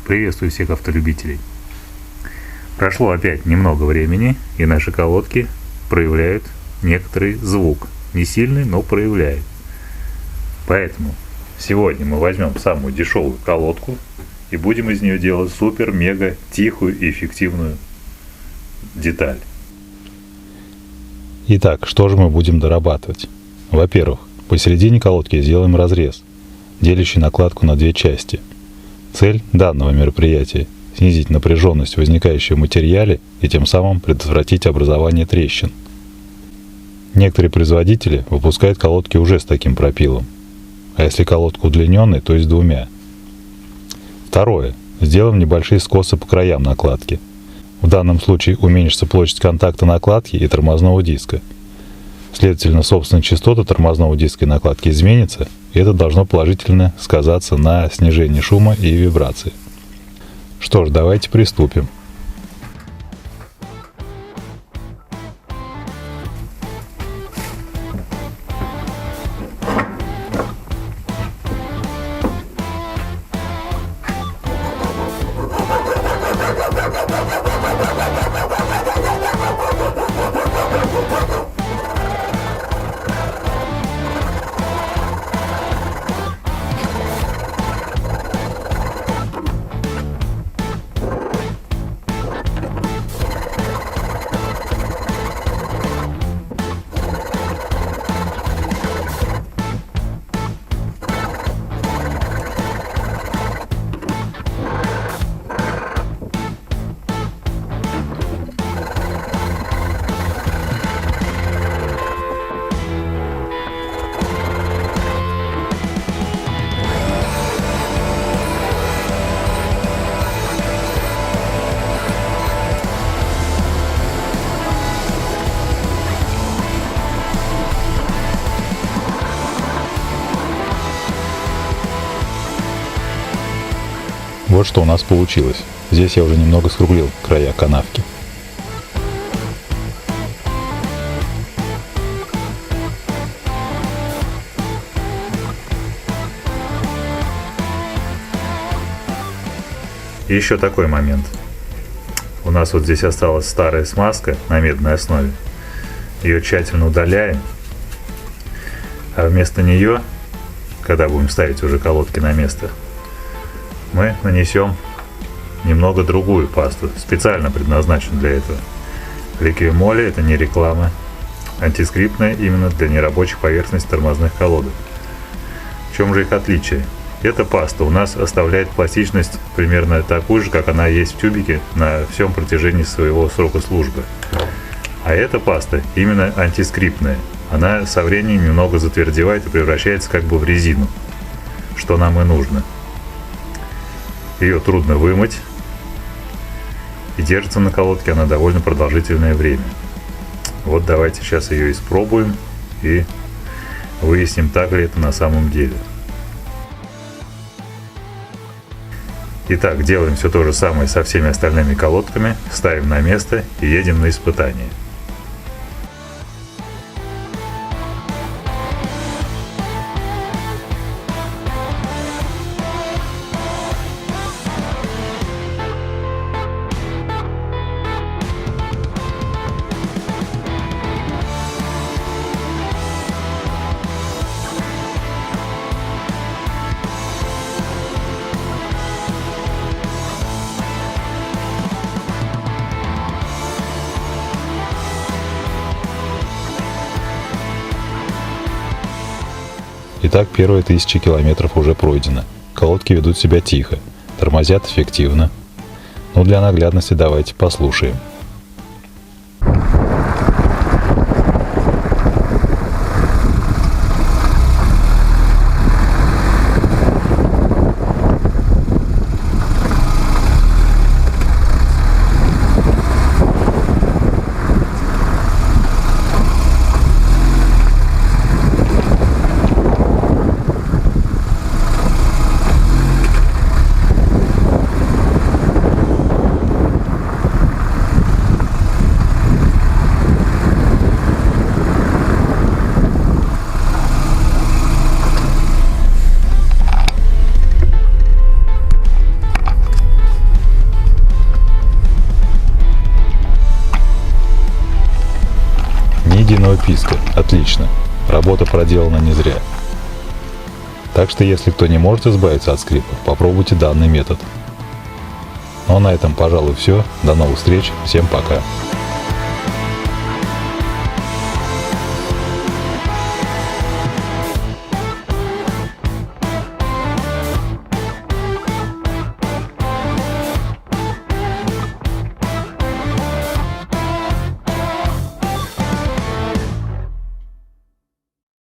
Приветствую всех автолюбителей. Прошло опять немного времени, и наши колодки проявляют некоторый звук. Не сильный, но проявляет. Поэтому сегодня мы возьмем самую дешевую колодку и будем из нее делать супер-мега тихую и эффективную деталь. Итак, что же мы будем дорабатывать? Во-первых, посередине колодки сделаем разрез, делящий накладку на две части. Цель данного мероприятия – снизить напряженность, возникающую в материале, и тем самым предотвратить образование трещин. Некоторые производители выпускают колодки уже с таким пропилом, а если колодка удлиненная, то и с двумя. Второе. Сделаем небольшие скосы по краям накладки. В данном случае уменьшится площадь контакта накладки и тормозного диска. Следовательно, собственные частоты тормозного диска и накладки изменятся, и это должно положительно сказаться на снижении шума и вибрации. Что ж, давайте приступим. Вот что у нас получилось. Здесь я уже немного скруглил края канавки. И еще такой момент. У нас вот здесь осталась старая смазка на медной основе. Ее тщательно удаляем. А вместо нее, когда будем ставить уже колодки на место, мы нанесем немного другую пасту, специально предназначенную для этого. Liqui Moly — это не реклама, антискриптная именно для нерабочих поверхностей тормозных колодок. В чем же их отличие? Эта паста у нас оставляет пластичность примерно такую же, как она есть в тюбике на всем протяжении своего срока службы. А эта паста именно антискриптная. Она со временем немного затвердевает и превращается как бы в резину, что нам и нужно. Ее трудно вымыть, и держится на колодке она довольно продолжительное время. Вот давайте сейчас ее испробуем и выясним, так ли это на самом деле. Итак, делаем все то же самое со всеми остальными колодками, ставим на место и едем на испытание. Итак, первые 1000 километров уже пройдено. Колодки ведут себя тихо, тормозят эффективно. Но для наглядности давайте послушаем. спокойного писка. Отлично. Работа проделана не зря. Так что если кто не может избавиться от скрипа, попробуйте данный метод. Ну а на этом, пожалуй, все. До новых встреч. Всем пока.